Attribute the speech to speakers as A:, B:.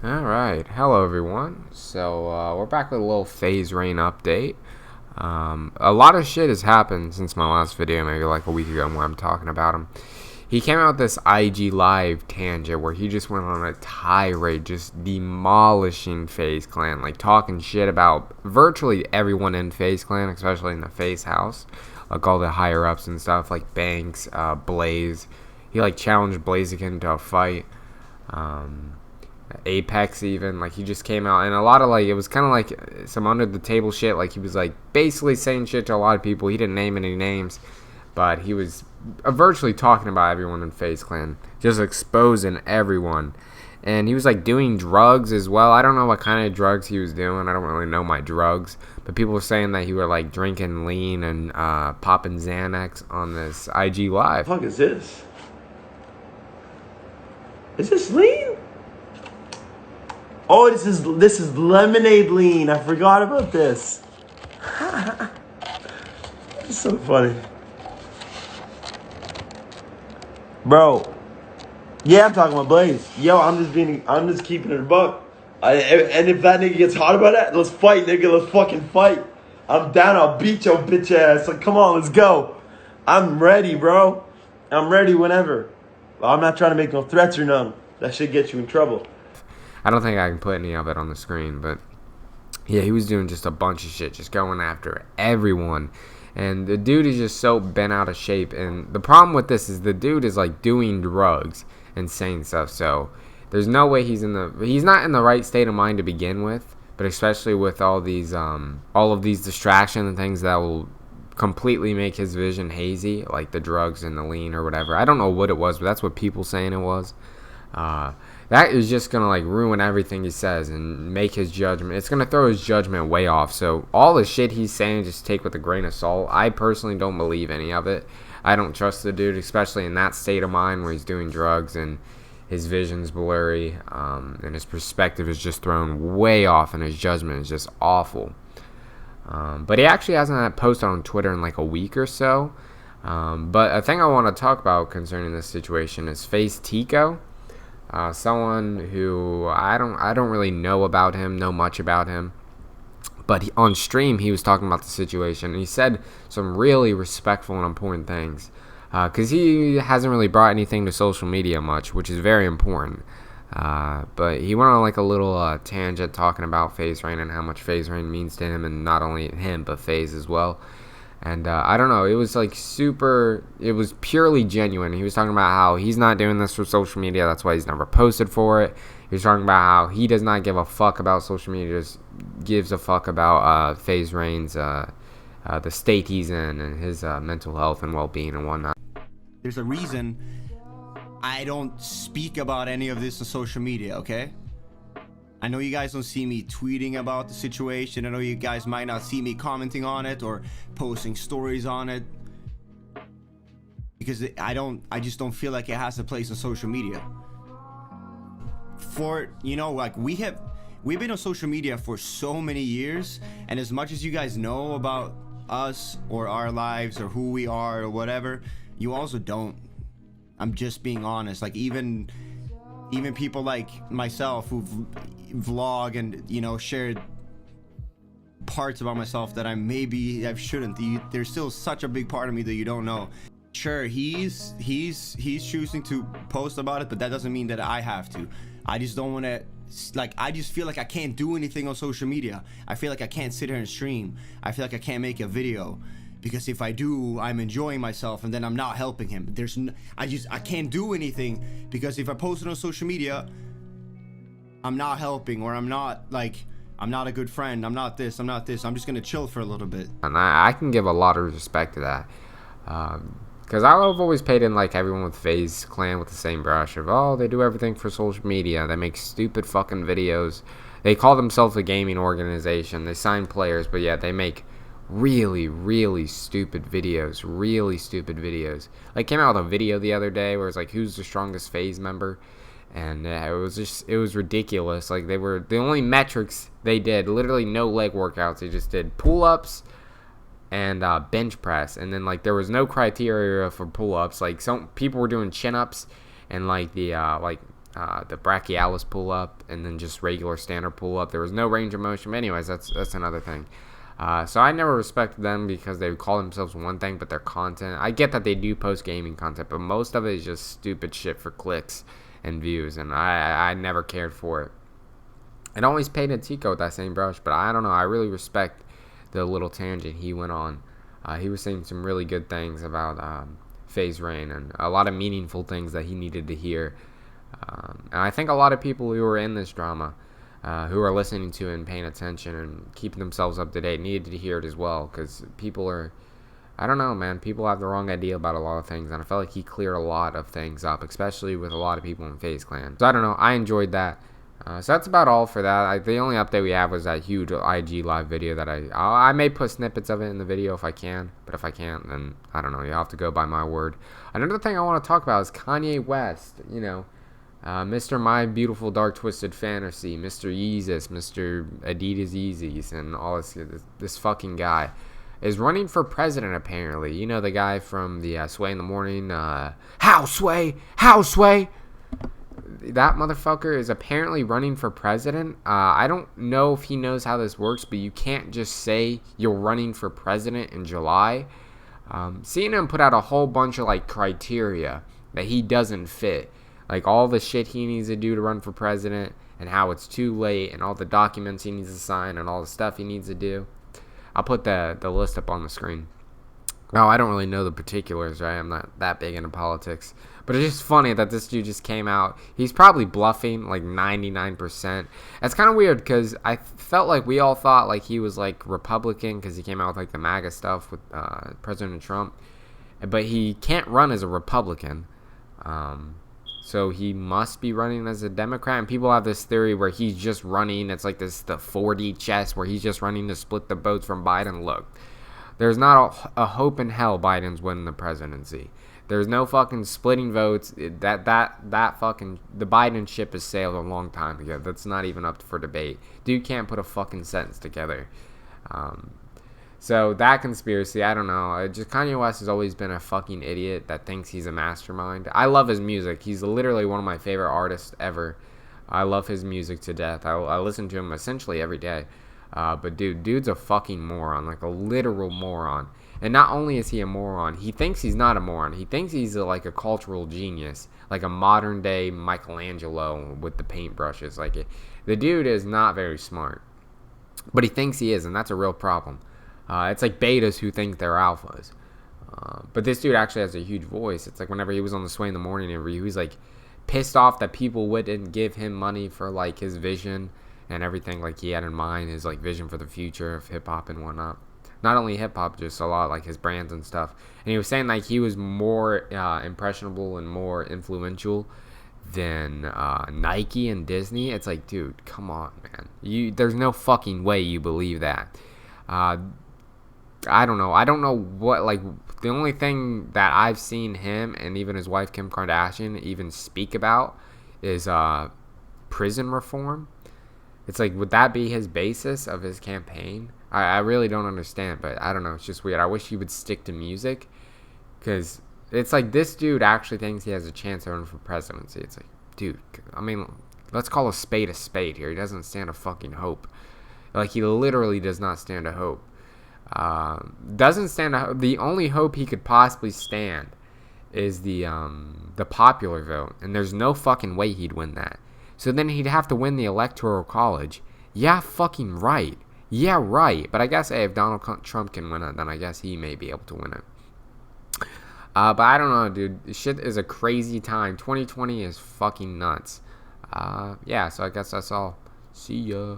A: Alright, hello everyone. We're back with a little FaZe Rain update. A lot of shit has happened since my last video, maybe like a week ago, where I'm talking about him. He came out with this IG Live tangent where he just went on a tirade, just demolishing FaZe Clan, like talking shit about virtually everyone in FaZe Clan, especially in the FaZe house, like all the higher ups and stuff, like Banks, Blaze. He like challenged Blaziken to a fight. Apex, even like he just came out, and a lot of like it was kind of like some under the table shit. Like he was like basically saying shit to a lot of people. He didn't name any names, but he was virtually talking about everyone in FaZe Clan, just exposing everyone. And he was like doing drugs as well. I don't know what kind of drugs he was doing. I don't really know my drugs, but people were saying that he were like drinking lean and popping Xanax on this IG Live.
B: What the fuck is this? Is this lean? Oh, this is lemonade lean. I forgot about this. It's so funny. Bro. Yeah, I'm talking about Blaze. Yo, I'm just keeping it a buck. And if that nigga gets hot about it, let's fight, nigga. Let's fucking fight. I'm down. I'll beat your bitch ass. Like, come on, let's go. I'm ready, bro. I'm ready whenever. I'm not trying to make no threats or none. That shit gets you in trouble.
A: I don't think I can put any of it on the screen, but yeah, he was doing just a bunch of shit, just going after everyone. And the dude is just so bent out of shape. And the problem with this is the dude is like doing drugs and saying stuff. So there's no way he's not in the right state of mind to begin with. But especially with all of these distractions and things that will completely make his vision hazy, like the drugs and the lean or whatever. I don't know what it was, but that's what people saying it was. That is just gonna like ruin everything he says and make his judgment. It's gonna throw his judgment way off. So all the shit he's saying, just take with a grain of salt. I personally don't believe any of it. I don't trust the dude, especially in that state of mind where he's doing drugs and his vision's blurry, and his perspective is just thrown way off, and his judgment is just awful. But he actually hasn't posted on Twitter in like a week or so. But a thing I want to talk about concerning this situation is FaZe Tico. Someone who I don't really know much about him, but on stream he was talking about the situation, and he said some really respectful and important things, because he hasn't really brought anything to social media much, which is very important. But he went on like a little tangent talking about FaZe Rain and how much FaZe Rain means to him, and not only him but FaZe as well. And I don't know, it was like it was purely genuine. He was talking about how he's not doing this for social media, that's why he's never posted for it. He was talking about how he does not give a fuck about social media, just gives a fuck about FaZe Rain's, the state he's in, and his mental health and well-being and whatnot.
C: There's a reason I don't speak about any of this on social media, okay? I know you guys don't see me tweeting about the situation. I know you guys might not see me commenting on it or posting stories on it, because I just don't feel like it has a place on social media. Like we've been on social media for so many years, and as much as you guys know about us or our lives or who we are or whatever, you also don't. I'm just being honest. Like even people like myself who vlog and shared parts about myself that I shouldn't. There's still such a big part of me that you don't know. Sure, he's choosing to post about it, but that doesn't mean that I have to. I just don't want to. Like, I just feel like I can't do anything on social media. I feel like I can't sit here and stream. I feel like I can't make a video, because if I do, I'm enjoying myself, and then I'm not helping him. I can't do anything, because if I post it on social media, I'm not helping, or I'm not a good friend. I'm not this. I'm just gonna chill for a little bit.
A: And I can give a lot of respect to that, because I've always paid in like everyone with FaZe Clan with the same brush of, oh, they do everything for social media. They make stupid fucking videos. They call themselves a gaming organization. They sign players, but yeah, they make really, really stupid videos. Like, came out with a video the other day where it's like, who's the strongest FaZe member? And it was ridiculous. Like, they were, the only metrics they did, literally no leg workouts. They just did pull-ups and bench press, and then like there was no criteria for pull-ups. Like, some people were doing chin-ups, and like the the brachialis pull up and then just regular standard pull up. There was no range of motion. But anyways, that's another thing. So I never respected them because they would call themselves one thing, but their content, I get that they do post gaming content, but most of it is just stupid shit for clicks and views, and I never cared for it. It always painted Tico with that same brush, but I don't know. I really respect the little tangent he went on. He was saying some really good things about FaZe Rain and a lot of meaningful things that he needed to hear. And I think a lot of people who are in this drama, who are listening to it and paying attention and keeping themselves up to date, needed to hear it as well, because people are, I don't know, man, people have the wrong idea about a lot of things, and I felt like he cleared a lot of things up, especially with a lot of people in FaZe Clan. So I don't know, I enjoyed that. So that's about all for that. The only update we have was that huge IG live video that I may put snippets of it in the video if I can, but if I can't, then I don't know, you'll have to go by my word. Another thing I want to talk about is Kanye West, you know, Mr. My Beautiful Dark Twisted Fantasy, Mr. Yeezus, Mr. Adidas Yeezys, and all this fucking guy is running for president apparently. You know, the guy from the Sway in the Morning, How Sway? That motherfucker is apparently running for president. I don't know if he knows how this works, but you can't just say you're running for president in July. CNN put out a whole bunch of like criteria that he doesn't fit. Like all the shit he needs to do to run for president and how it's too late and all the documents he needs to sign and all the stuff he needs to do. I'll put the list up on the screen. No, I don't really know the particulars, right? I'm not that big into politics. But it's just funny that this dude just came out. He's probably bluffing like 99%. It's kind of weird because I felt like we all thought like he was like Republican because he came out with like the MAGA stuff with President Trump. But he can't run as a Republican. So he must be running as a Democrat. And people have this theory where he's just running. It's like the 4D chess where he's just running to split the votes from Biden. Look, there's not a hope in hell Biden's winning the presidency. There's no fucking splitting votes. That fucking, the Biden ship has sailed a long time ago. That's not even up for debate. Dude can't put a fucking sentence together. So that conspiracy, I don't know. Just Kanye West has always been a fucking idiot that thinks he's a mastermind. I love his music. He's literally one of my favorite artists ever. I love his music to death. I listen to him essentially every day. But dude's a fucking moron, like a literal moron. And not only is he a moron, he thinks he's not a moron. He thinks he's like a cultural genius, like a modern day Michelangelo with the paintbrushes. The dude is not very smart, but he thinks he is, and that's a real problem. It's like betas who think they're alphas. But this dude actually has a huge voice. It's like whenever he was on the Sway in the Morning interview, he was like pissed off that people wouldn't give him money for like his vision and everything like he had in mind, his like vision for the future of hip hop and whatnot. Not only hip hop, just a lot like his brands and stuff. And he was saying like he was more impressionable and more influential than Nike and Disney. It's like, dude, come on, man. There's no fucking way you believe that. I don't know. I don't know what, like, the only thing that I've seen him and even his wife Kim Kardashian even speak about is prison reform. It's like, would that be his basis of his campaign? I really don't understand, but I don't know. It's just weird. I wish he would stick to music, because it's like this dude actually thinks he has a chance to run for presidency. It's like, dude, I mean, let's call a spade here. He doesn't stand a fucking hope. Like, he literally does not stand a hope. The only hope he could possibly stand is the popular vote, and there's no fucking way he'd win that. So then he'd have to win the electoral college. Yeah, fucking right. Yeah, right. But I guess, hey, if Donald Trump can win it, then I guess he may be able to win it. But I don't know, dude. This shit is a crazy time. 2020 is fucking nuts. Yeah, so I guess that's all. See ya.